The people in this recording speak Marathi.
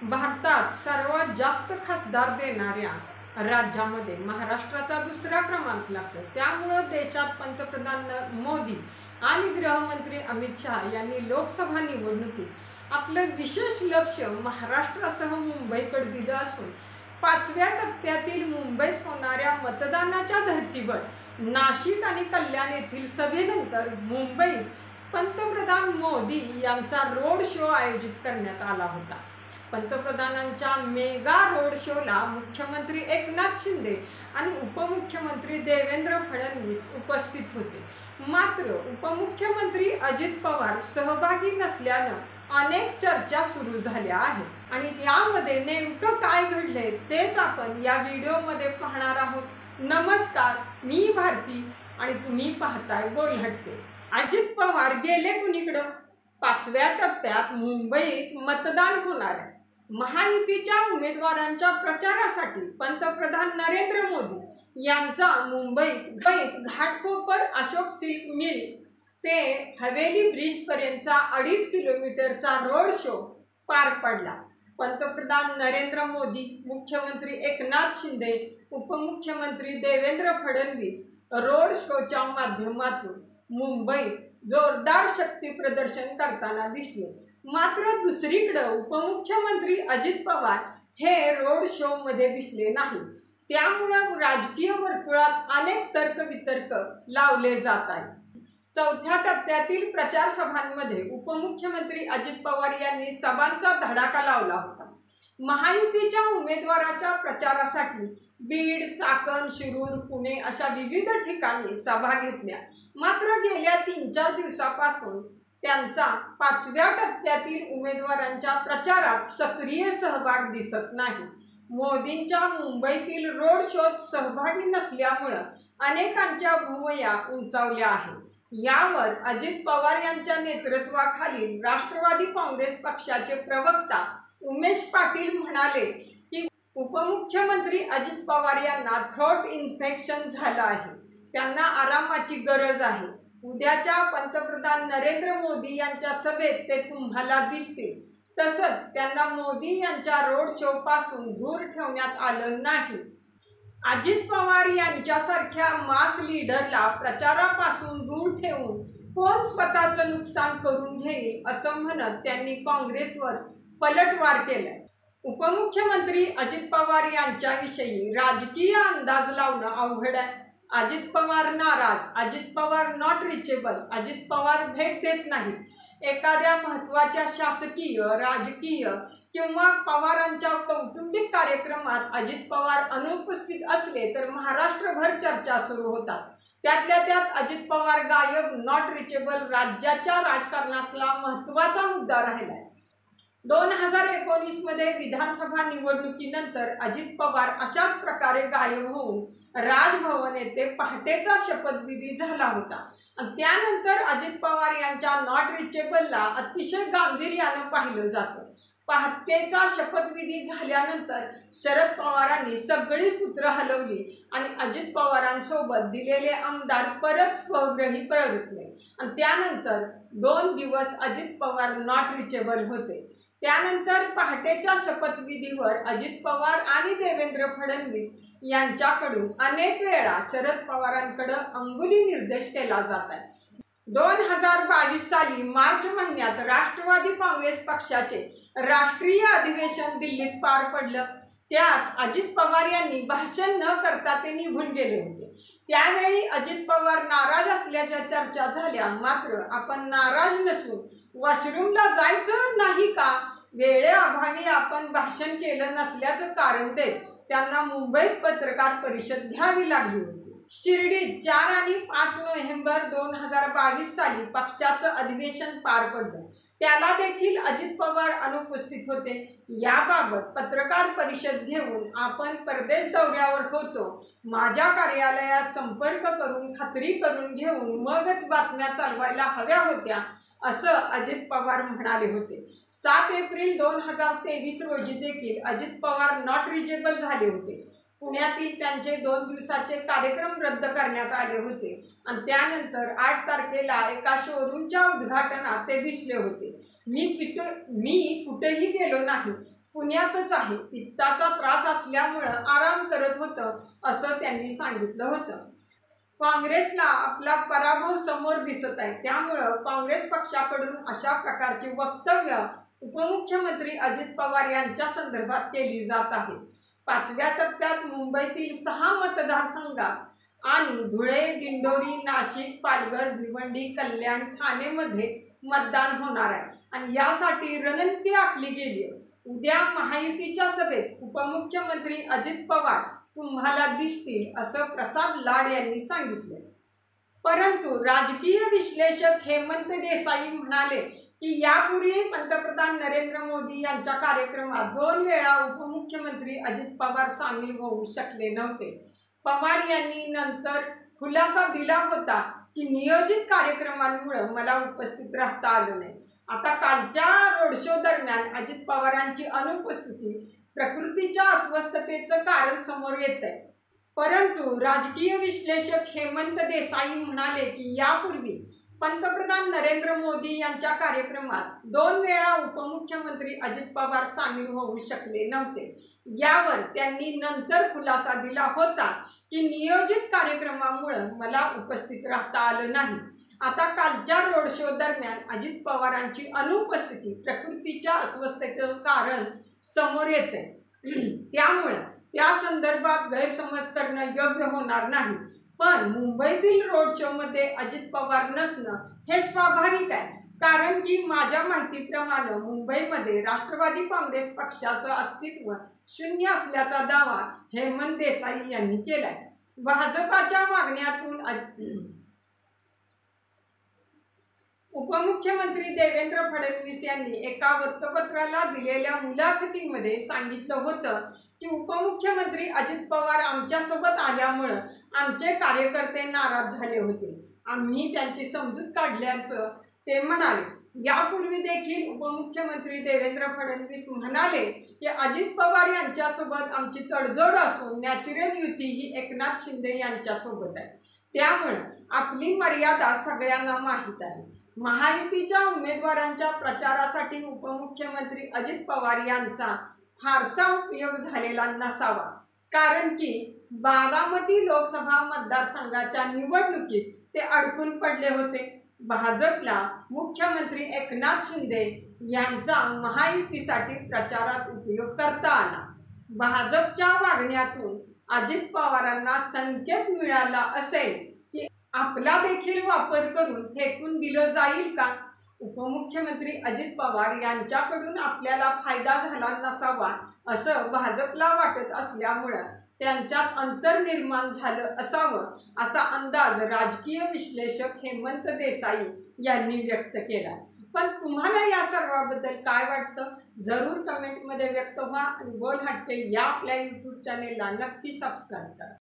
भारतात सर्वात जास्त खासदार देणाऱ्या राज्यामध्ये महाराष्ट्राचा दुसरा क्रमांक लागतो। त्यामुळे देशात पंतप्रधान मोदी आणि गृहमंत्री अमित शहा यांनी लोकसभा निवडणुकीत आपलं विशेष लक्ष महाराष्ट्रासह मुंबईकडे दिलं असून 5व्या टप्प्यातील मुंबईत होणाऱ्या मतदानाच्या धर्तीवर नाशिक आणि कल्याण येथील सभेनंतर मुंबईत पंतप्रधान मोदी यांचा रोड शो आयोजित करण्यात आला होता। पंतप्रधानांच्या मेगा रोड शोला मुख्यमंत्री एकनाथ शिंदे आणि उपमुख्यमंत्री देवेंद्र फडणवीस उपस्थित होते। मात्र उपमुख्यमंत्री अजित पवार सहभागी नसल्यानं अनेक चर्चा सुरू झाल्या आहेत आणि यामध्ये नेमकं काय घडले तेच आपण या व्हिडिओमध्ये पाहणार आहोत। नमस्कार, मी भारती आणि तुम्ही पाहताय बोलहटके। अजित पवार गेले कुणीकडं? 5व्या टप्प्यात मुंबईत मतदान होणार आहे। महायुतीच्या उमेदवारांच्या प्रचारासाठी पंतप्रधान नरेंद्र मोदी यांचा मुंबईत घाटकोपर अशोक सिल्क मिल ते हवेली ब्रिज पर्यंतचा 2.5 किलोमीटरचा रोड शो पार पडला। पंतप्रधान नरेंद्र मोदी, मुख्यमंत्री एकनाथ शिंदे, उपमुख्यमंत्री देवेंद्र फडणवीस रोड शोच्या माध्यमातून मुंबईत जोरदार शक्ती प्रदर्शन करताना दिसले। मात्र दुसरीकडे उपमुख्यमंत्री अजित पवार हे रोड शो मध्ये दिसले नाही। त्यामुळे राजकीय वर्तुळात अनेक तर्कवितर्क लावले जात आहेत। 4थ्या टप्प्यातील प्रचार सभांमध्ये उपमुख्यमंत्री अजित पवार यांनी सभांचा धडाका लावला होता। महायुतीच्या उमेदवाराच्या प्रचारासाठी बीड, चाकण, शिरूर, पुणे अशा विविध ठिकाणी सभा घेतल्या। मात्र गेल्या 3-4 दिवसापासून त्यांचा 5व्या टप्प्यातील उमेदवारांच्या प्रचारात सक्रिय सहभाग दिसत नाही। मोदींच्या मुंबईतील रोड शोत सहभागी नसल्यामुळे अनेकांच्या भुवया उंचावल्या आहेत। यावर अजित पवार यांच्या नेतृत्वाखालील राष्ट्रवादी काँग्रेस पक्षाचे प्रवक्ता उमेश पाटील म्हणाले की उपमुख्यमंत्री अजित पवार यांना थ्रोट इन्फेक्शन झालं आहे, त्यांना आरामाची गरज आहे। उद्याच्या पंतप्रधान नरेंद्र मोदी यांच्या सभेत ते तुम्हाला दिसतील। तसंच त्यांना मोदी यांच्या रोड शो पासून दूर ठेवण्यात आलं नाही। अजित पवार यांच्यासारख्या मास लीडरला प्रचारापासून दूर ठेवून कोण स्वतःचं नुकसान करून घेईल असं म्हणत त्यांनी काँग्रेसवर पलटवार केलाय। उपमुख्यमंत्री अजित पवार यांच्याविषयी राजकीय अंदाज लावणं अवघड आहे। अजित पवार नाराज, अजित पवार नॉट रिचेबल, अजित पवार भेट देत नाहीत। एखाद्या महत्त्वाच्या शासकीय, राजकीय किंवा पवारांच्या कौटुंबिक कार्यक्रमात अजित पवार अनुपस्थित असले तर महाराष्ट्रभर चर्चा सुरू होतात। त्यातल्या त्यात अजित पवार गायब, नॉट रिचेबल राज्याच्या राजकारणातला महत्त्वाचा मुद्दा राहिलाय। 2019 मध्ये विधानसभा निवडणुकीनंतर अजित पवार अशाच प्रकारे गायब होऊन राजभवन येथे पहाटेचा शपथविधी झाला होता आणि त्यानंतर अजित पवार यांच्या नॉट रिचेबलला अतिशय गांभीर्यानं पाहिलं जातं। पहाटेचा शपथविधी झाल्यानंतर शरद पवारांनी सगळी सूत्र हलवली आणि अजित पवारांसोबत दिलेले आमदार परत स्वगृही परतले आणि त्यानंतर 2 दिवस अजित पवार नॉट रिचेबल होते। त्यानंतर पहाटेच्या शपथविधीवर अजित पवार आणि देवेंद्र फडणवीस यांच्याकडून अनेक वेळा शरद पवारांकडे अंगुली निर्देश केला जात आहे। 2022 साली मार्च महिन्यात राष्ट्रवादी काँग्रेस पक्षाचे राष्ट्रीय अधिवेशन दिल्लीत पार पडलं। त्यात अजित पवार यांनी भाषण न करता ते निघून गेले होते। त्यावेळी अजित पवार नाराज असल्याच्या चर्चा झाल्या। मात्र आपण नाराज नसून वॉशरूमला जायचं नाही का, वेळेअभावी आपण भाषण केलं नसल्याचं कारण देत त्यांना मुंबईत पत्रकार परिषद घ्यावी लागली होती। शिर्डीत 4 आणि 5 नोव्हेंबर 2022 साली पक्षाचं अधिवेशन पार पडलं। त्याला देखील अजित पवार अनुपस्थित होते। याबाबत पत्रकार परिषद घेऊन आपण परदेश दौऱ्यावर होतो, माझ्या कार्यालयात संपर्क करून खात्री करून घेऊन मगच बातम्या चालवायला हव्या होत्या असं अजित पवार म्हणाले होते। 7 एप्रिल 2023 रोजी देखील अजित पवार नॉट रिचेबल झाले होते। पुण्यातील त्यांचे 2 दिवसाचे कार्यक्रम रद्द करण्यात आले होते आणि त्यानंतर 8 तारखेला एका शोरूमच्या उद्घाटनात ते दिसले होते। मी कुठेही गेलो नाही, पुण्यातच आहे. पित्ताचा त्रास असल्यामुळं आराम करत होतं असं त्यांनी सांगितलं होतं. काँग्रेसला आपला पराभव समोर दिसत आहे, त्यामुळं काँग्रेस पक्षाकडून अशा प्रकारची वक्तव्य उपमुख्यमंत्री अजित पवार यांच्या संदर्भात केली जात आहे. 5व्या टप्प्यात मुंबईतील 6 मतदारसंघात आणि धुळे, दिंडोरी, नाशिक, पालघर, भिवंडी, कल्याण, ठाणेमध्ये मतदान होणार आहे आणि यासाठी रणनीती आखली गेली आहे. उद्या महायुतीच्या सभेत उपमुख्यमंत्री अजित पवार तुम्हाला दिसतील असं प्रसाद लाड यांनी सांगितले. परंतु राजकीय विश्लेषक हेमंत देसाई म्हणाले की यापूर्वी पंतप्रधान नरेंद्र मोदी यांच्या कार्यक्रमात 2 वेळा उपमुख्यमंत्री अजित पवार सामील होऊ शकले नव्हते. पवार यांनी नंतर खुलासा दिला होता की नियोजित कार्यक्रमांमुळे मला उपस्थित राहता आलं नाही. आता कालच्या रोड शो दरम्यान अजित पवारांची अनुपस्थिती प्रकृतीच्या अस्वस्थतेचं कारण समोर येत आहे. परंतु राजकीय विश्लेषक हेमंत देसाई म्हणाले की यापूर्वी पंतप्रधान नरेंद्र मोदी यांच्या कार्यक्रमात 2 वेळा उपमुख्यमंत्री अजित पवार सामील होऊ शकले नव्हते. यावर त्यांनी नंतर खुलासा दिला होता की नियोजित कार्यक्रमामुळे मला उपस्थित राहता आलं नाही. आता कालच्या रोड शो दरम्यान अजित पवारांची अनुपस्थिती प्रकृतीच्या अस्वस्थतेचं कारण समोर येते, त्यामुळे त्या संदर्भात गैरसमज करणं योग्य होणार नाही. पण मुंबईतील रोड शो मध्ये अजित पवार नसणं हे स्वाभाविक आहे, कारण की माझ्या माहितीप्रमाणे मुंबईमध्ये राष्ट्रवादी काँग्रेस पक्षाचं अस्तित्व शून्य असल्याचा दावा हेमंत देसाई यांनी केलाय. भाजपाच्या मागण्यातून उपमुख्यमंत्री देवेंद्र फडणवीस यांनी एका वृत्तपत्राला दिलेल्या मुलाखतीमध्ये सांगितलं होतं की उपमुख्यमंत्री अजित पवार आमच्यासोबत आल्यामुळं आमचे कार्यकर्ते नाराज झाले होते. आम्ही त्यांची समजूत काढल्याचं ते म्हणाले. यापूर्वी देखील उपमुख्यमंत्री देवेंद्र फडणवीस म्हणाले की अजित पवार यांच्यासोबत आमची तडजोड असून नॅचरल युती ही एकनाथ शिंदे यांच्यासोबत आहे, त्यामुळे आपली मर्यादा सगळ्यांना माहीत आहे. महायुतीच्या उमेदवारांच्या प्रचारासाठी उपमुख्यमंत्री अजित पवार यांचा फारसा उपयोग झालेला नसावा, कारण की बारामती लोकसभा मतदारसंघाच्या निवडणुकीत ते अडकून पडले होते. भाजपला मुख्यमंत्री एकनाथ शिंदे यांचा महायुतीसाठी प्रचारात उपयोग करता आला. भाजपच्या वागण्यातून अजित पवारांना संकेत मिळाला असेल की आपला देखील वापर करून फेकून दिलं जाईल का. उपमुख्यमंत्री अजित पवार यांच्याकडून आपल्याला फायदा झाला नसावा असं भाजपला वाटत असल्यामुळं त्यांच्यात अंतर निर्माण झालं असावं असा अंदाज राजकीय विश्लेषक हेमंत देसाई यांनी व्यक्त केला. पण तुम्हाला या सर्वाबद्दल काय वाटतं जरूर कमेंटमध्ये व्यक्त व्हा आणि बोल हटके या आपल्या यूट्यूब चॅनेलला नक्की सबस्क्राईब करा.